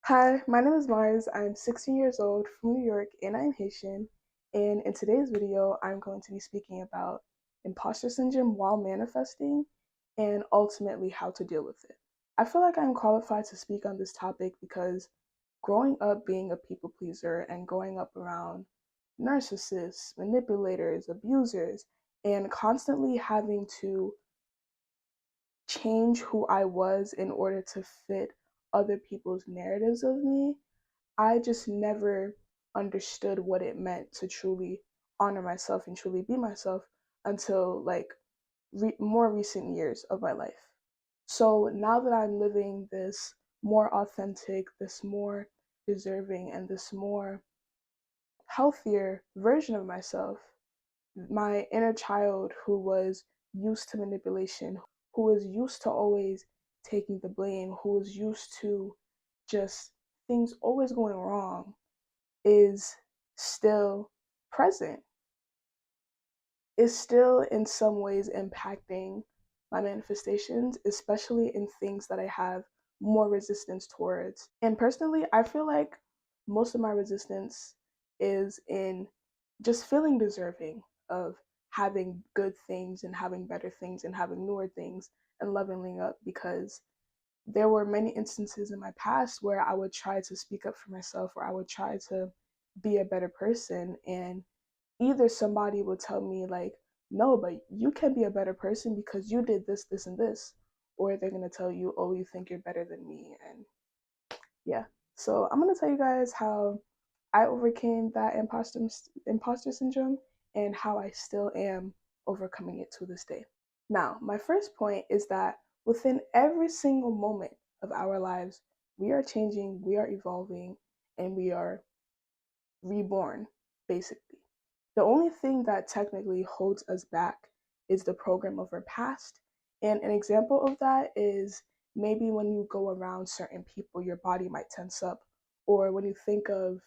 Hi, my name is Mars. I'm 16 years old from New York and I'm Haitian. And in today's video, I'm going to be speaking about imposter syndrome while manifesting and ultimately how to deal with it. I feel like I'm qualified to speak on this topic because growing up being a people pleaser and growing up around narcissists, manipulators, abusers, and constantly having to change who I was in order to fit other people's narratives of me, I just never understood what it meant to truly honor myself and truly be myself until like more recent years of my life. So now that I'm living this more authentic, this more deserving, and this more healthier version of myself, my inner child who was used to manipulation, who was used to always taking the blame, who was used to just things always going wrong, is still present, is still in some ways impacting my manifestations, especially in things that I have more resistance towards. And personally, I feel like most of my resistance is in just feeling deserving of having good things and having better things and having newer things and leveling up, because there were many instances in my past where I would try to speak up for myself or I would try to be a better person, and either somebody would tell me like, no, but you can be a better person because you did this, this, and this, or they're going to tell you, oh, you think you're better than me. And yeah, so I'm going to tell you guys how I overcame that imposter syndrome and how I still am overcoming it to this day. Now, my first point is that within every single moment of our lives, we are changing, we are evolving, and we are reborn, basically. The only thing that technically holds us back is the program of our past. And an example of that is maybe when you go around certain people, your body might tense up. Or when you think of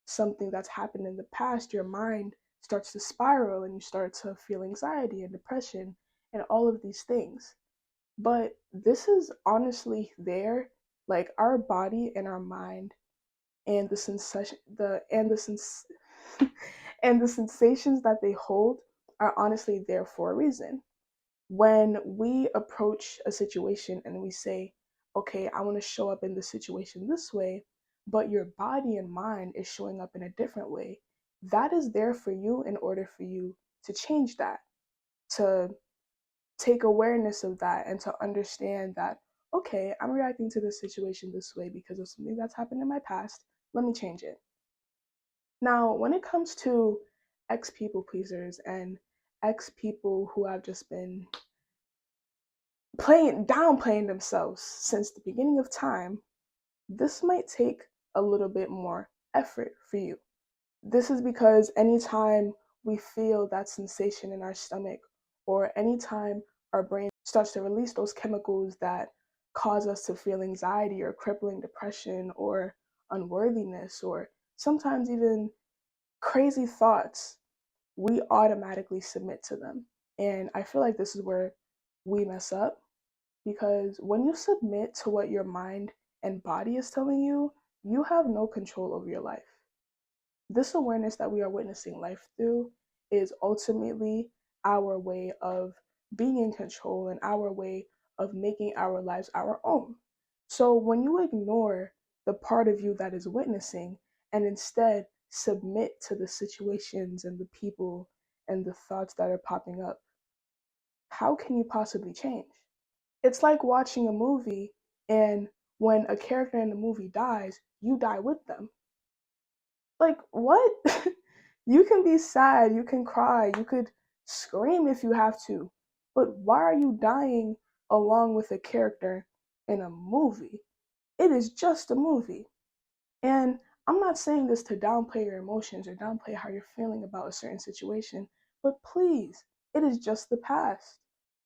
something that's happened in the past, your mind starts to spiral and you start to feel anxiety and depression and all of these things. But this is honestly there, like our body and our mind and the sensation and the sensations that they hold are honestly there for a reason. When we approach a situation and we say, okay, I want to show up in this situation this way, but your body and mind is showing up in a different way, that is there for you in order for you to change that, to take awareness of that, and to understand that, okay, I'm reacting to this situation this way because of something that's happened in my past. Let me change it. Now, when it comes to ex people pleasers and ex people who have just been downplaying themselves since the beginning of time, this might take a little bit more effort for you. This is because anytime we feel that sensation in our stomach, or anytime our brain starts to release those chemicals that cause us to feel anxiety or crippling depression or unworthiness, or sometimes even crazy thoughts, we automatically submit to them. And I feel like this is where we mess up, because when you submit to what your mind and body is telling you, you have no control over your life. This awareness that we are witnessing life through is ultimately our way of being in control and our way of making our lives our own. So when you ignore the part of you that is witnessing and instead submit to the situations and the people and the thoughts that are popping up, how can you possibly change? It's like watching a movie, and when a character in the movie dies, you die with them. Like, what? You can be sad, you can cry, you could scream if you have to, but why are you dying along with a character in a movie? It is just a movie. And I'm not saying this to downplay your emotions or downplay how you're feeling about a certain situation, but please, it is just the past.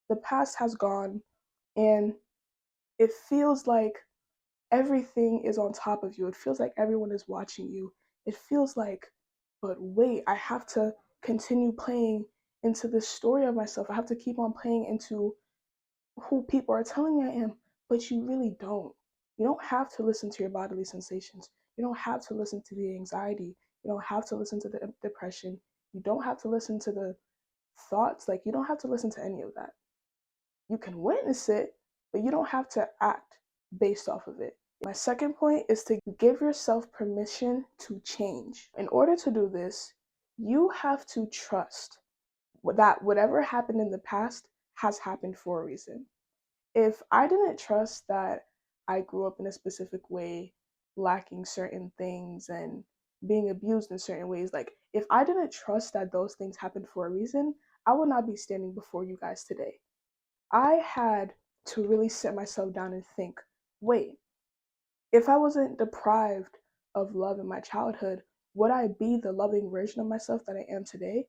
The past has gone, and it feels like everything is on top of you. It feels like everyone is watching you. It feels like, but wait, I have to continue playing into this story of myself. I have to keep on playing into who people are telling me I am, but you really don't. You don't have to listen to your bodily sensations. You don't have to listen to the anxiety. You don't have to listen to the depression. You don't have to listen to the thoughts. Like, you don't have to listen to any of that. You can witness it, but you don't have to act based off of it. My second point is to give yourself permission to change. In order to do this, you have to trust that whatever happened in the past has happened for a reason. If I didn't trust that I grew up in a specific way, lacking certain things and being abused in certain ways, like if I didn't trust that those things happened for a reason, I would not be standing before you guys today. I had to really sit myself down and think, wait, if I wasn't deprived of love in my childhood, would I be the loving version of myself that I am today?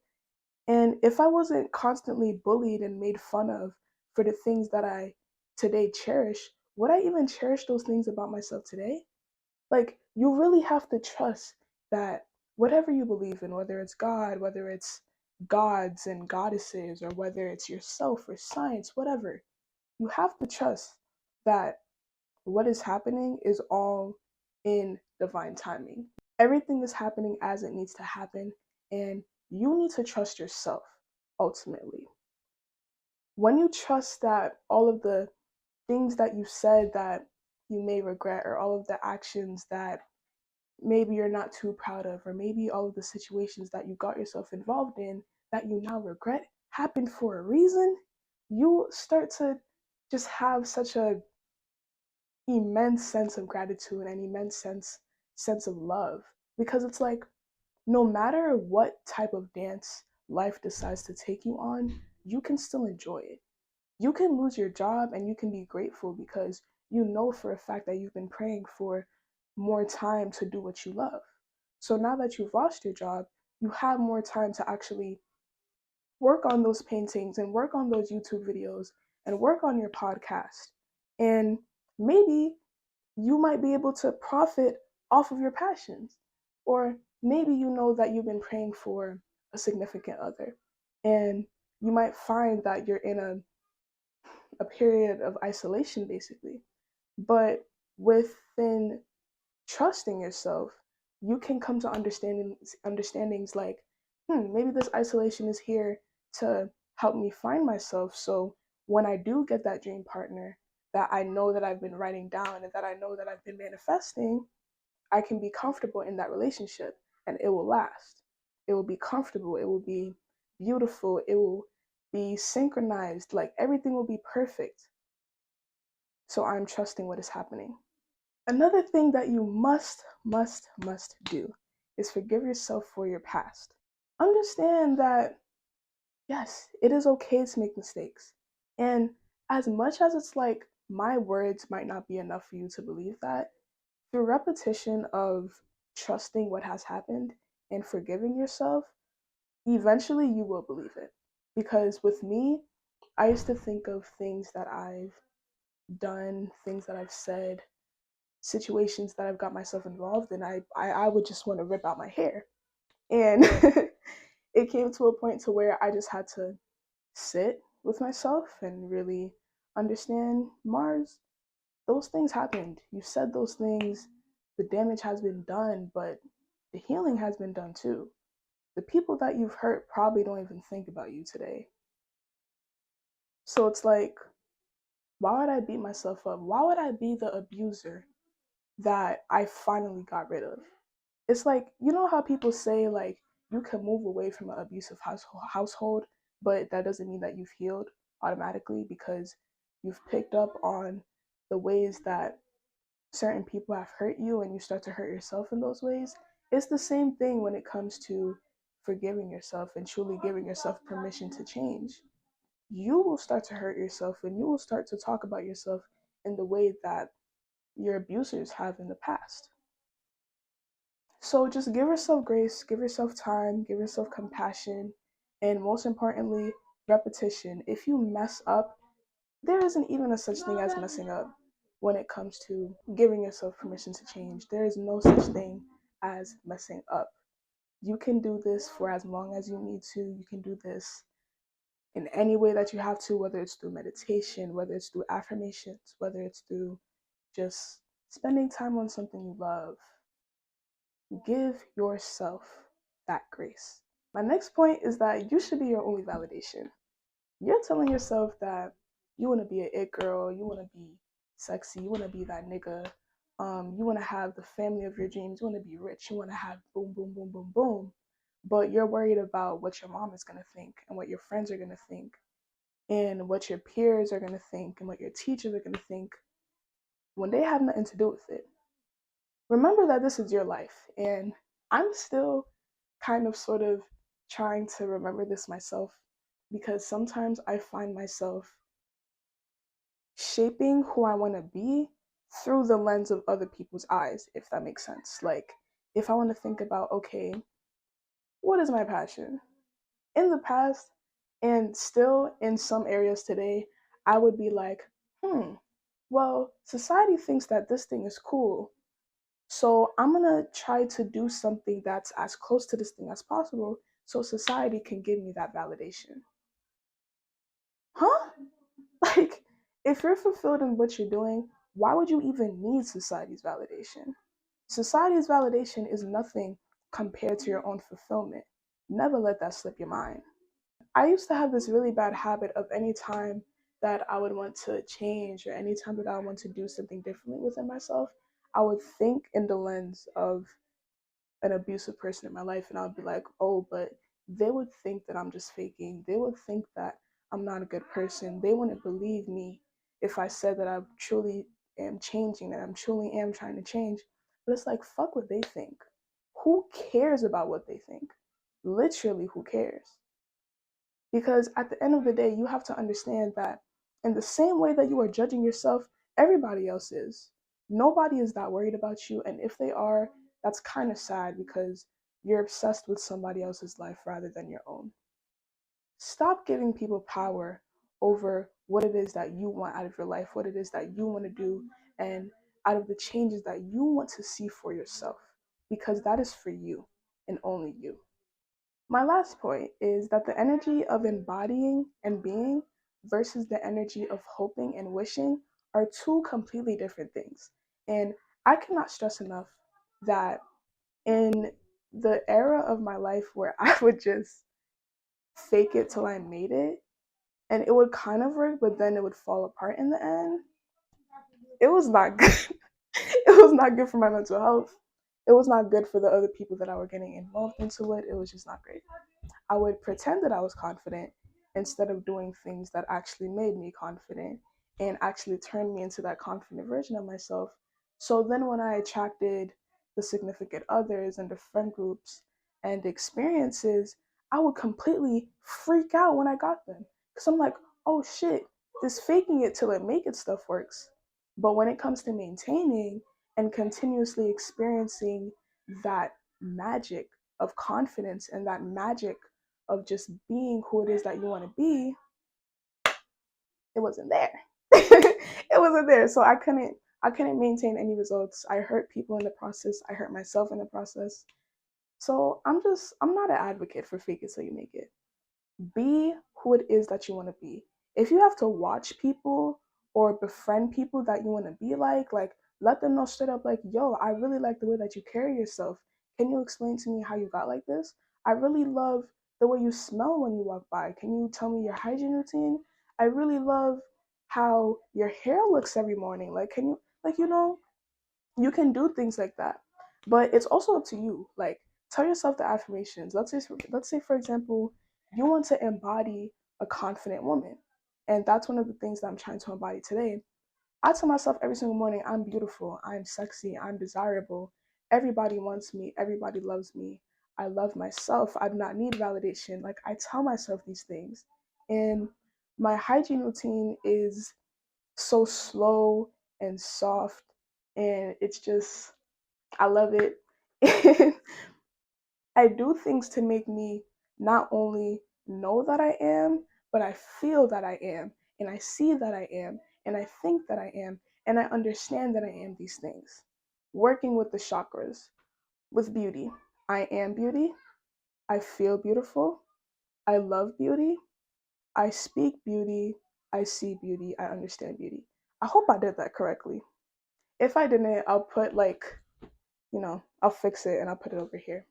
And if I wasn't constantly bullied and made fun of for the things that I today cherish, would I even cherish those things about myself today? Like, you really have to trust that whatever you believe in, whether it's God, whether it's gods and goddesses, or whether it's yourself or science, whatever, you have to trust that what is happening is all in divine timing. Everything is happening as it needs to happen, and you need to trust yourself ultimately. When you trust that all of the things that you said that you may regret, or all of the actions that maybe you're not too proud of, or maybe all of the situations that you got yourself involved in that you now regret happened for a reason, you start to just have such a immense sense of gratitude and immense sense of love, because it's like no matter what type of dance life decides to take you on, you can still enjoy it. You can lose your job and you can be grateful because you know for a fact that you've been praying for more time to do what you love. So now that you've lost your job, you have more time to actually work on those paintings and work on those YouTube videos and work on your podcast. And maybe you might be able to profit off of your passions. Or maybe you know that you've been praying for a significant other, and you might find that you're in a period of isolation, basically. But within trusting yourself, you can come to understandings like, maybe this isolation is here to help me find myself. So when I do get that dream partner that I know that I've been writing down and that I know that I've been manifesting, I can be comfortable in that relationship and it will last. It will be comfortable. It will be beautiful. It will be synchronized. Like everything will be perfect. So I'm trusting what is happening. Another thing that you must do is forgive yourself for your past. Understand that, yes, it is okay to make mistakes. And as much as it's like my words might not be enough for you to believe that, through repetition of trusting what has happened and forgiving yourself, eventually you will believe it. Because with me, I used to think of things that I've done, things that I've said, situations that I've got myself involved in, I would just want to rip out my hair. And it came to a point to where I just had to sit with myself and really understand, Mars, those things happened. You said those things, the damage has been done, but the healing has been done too. The people that you've hurt probably don't even think about you today. So it's like, why would I beat myself up? Why would I be the abuser that I finally got rid of? It's like, you know how people say like you can move away from an abusive household, but that doesn't mean that you've healed automatically, because you've picked up on the ways that certain people have hurt you and you start to hurt yourself in those ways. It's the same thing when it comes to forgiving yourself and truly giving yourself permission to change. You will start to hurt yourself and you will start to talk about yourself in the way that your abusers have in the past. So just give yourself grace, give yourself time, give yourself compassion, and most importantly, repetition. If you mess up, there isn't even a such thing as messing up when it comes to giving yourself permission to change. There is no such thing as messing up. You can do this for as long as you need to. You can do this in any way that you have to, whether it's through meditation, whether it's through affirmations, whether it's through just spending time on something you love. Give yourself that grace. My next point is that you should be your only validation. You're telling yourself that you want to be an it girl, you want to be sexy, you want to be that nigga, you want to have the family of your dreams, you want to be rich, you want to have boom, boom, boom, boom, boom. But you're worried about what your mom is going to think and what your friends are going to think and what your peers are going to think and what your teachers are going to think when they have nothing to do with it. Remember that this is your life. And I'm still kind of sort of trying to remember this myself because sometimes I find myself shaping who I want to be through the lens of other people's eyes, if that makes sense. Like, if I want to think about, okay, what is my passion? In the past, and still in some areas today, I would be like, well, society thinks that this thing is cool. So I'm gonna try to do something that's as close to this thing as possible so society can give me that validation. Huh? Like, if you're fulfilled in what you're doing, why would you even need society's validation? Society's validation is nothing compared to your own fulfillment. Never let that slip your mind. I used to have this really bad habit of any time that I would want to change or any time that I want to do something differently within myself, I would think in the lens of an abusive person in my life and I'll be like, oh, but they would think that I'm just faking. They would think that I'm not a good person. They wouldn't believe me if I said that I truly am changing, that I'm truly am trying to change. But it's like, fuck what they think. Who cares about what they think? Literally, who cares? Because at the end of the day, you have to understand that in the same way that you are judging yourself, everybody else is. Nobody is that worried about you. And if they are, that's kind of sad because you're obsessed with somebody else's life rather than your own. Stop giving people power over what it is that you want out of your life, what it is that you want to do, and out of the changes that you want to see for yourself, because that is for you and only you. My last point is that the energy of embodying and being versus the energy of hoping and wishing are two completely different things. And I cannot stress enough that in the era of my life where I would just fake it till I made it, and it would kind of work, but then it would fall apart in the end, it was not good. It was not good for my mental health. It was not good for the other people that I were getting involved into it. It was just not great. I would pretend that I was confident instead of doing things that actually made me confident and actually turned me into that confident version of myself. So then when I attracted the significant others and the friend groups and the experiences, I would completely freak out when I got them. Because I'm like, oh shit, this faking it till it make it stuff works. But when it comes to maintaining and continuously experiencing that magic of confidence and that magic of just being who it is that you want to be, it wasn't there. It wasn't there. So I couldn't maintain any results. I hurt people in the process. I hurt myself in the process. So I'm not an advocate for fake it till you make it. Be who it is that you want to be. If you have to watch people or befriend people that you want to be like let them know straight up like, yo, I really like the way that you carry yourself. Can you explain to me how you got like this? I really love the way you smell when you walk by. Can you tell me your hygiene routine? I really love how your hair looks every morning. Like, can you, like, you can do things like that. But it's also up to you. Like, tell yourself the affirmations. Let's say for example, you want to embody a confident woman. And that's one of the things that I'm trying to embody today. I tell myself every single morning, I'm beautiful, I'm sexy, I'm desirable. Everybody wants me, everybody loves me. I love myself. I do not need validation. Like, I tell myself these things. And my hygiene routine is so slow and soft, and it's just, I love it. And I do things to make me not only know that I am, but I feel that I am, and I see that I am, and I think that I am, and I understand that I am these things. Working with the chakras, with beauty. I am beauty. I feel beautiful. I love beauty. I speak beauty. I see beauty. I understand beauty. I hope I did that correctly. If I didn't, I'll put like, I'll fix it and I'll put it over here.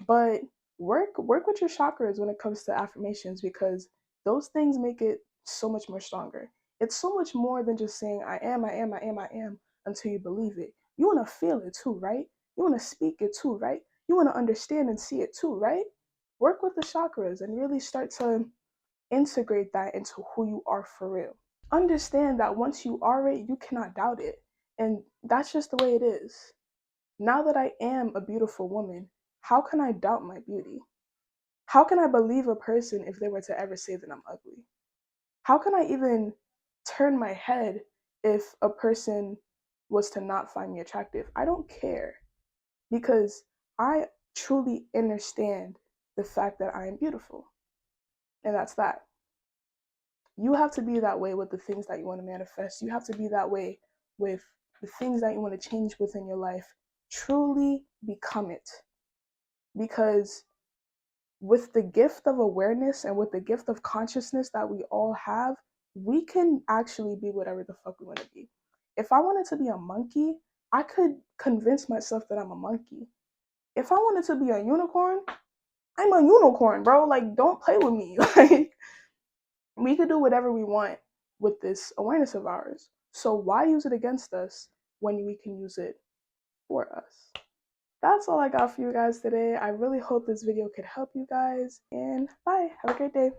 But work with your chakras when it comes to affirmations, because those things make it so much more stronger. It's so much more than just saying I am, I am, I am, I am until you believe it. You want to feel it too, right? You want to speak it too, right? You want to understand and see it too, right? Work with the chakras and really start to integrate that into who you are for real. Understand that once you are it, you cannot doubt it. And that's just the way it is. Now that I am a beautiful woman, how can I doubt my beauty? How can I believe a person if they were to ever say that I'm ugly? How can I even turn my head if a person was to not find me attractive? I don't care, because I truly understand the fact that I am beautiful. And that's that. You have to be that way with the things that you want to manifest. You have to be that way with the things that you want to change within your life. Truly become it. Because with the gift of awareness and with the gift of consciousness that we all have, we can actually be whatever the fuck we want to be. If I wanted to be a monkey, I could convince myself that I'm a monkey. If I wanted to be a unicorn, I'm a unicorn, bro. Like, don't play with me. Like, we could do whatever we want with this awareness of ours. So why use it against us when we can use it for us? That's all I got for you guys today. I really hope this video could help you guys, and bye. Have a great day.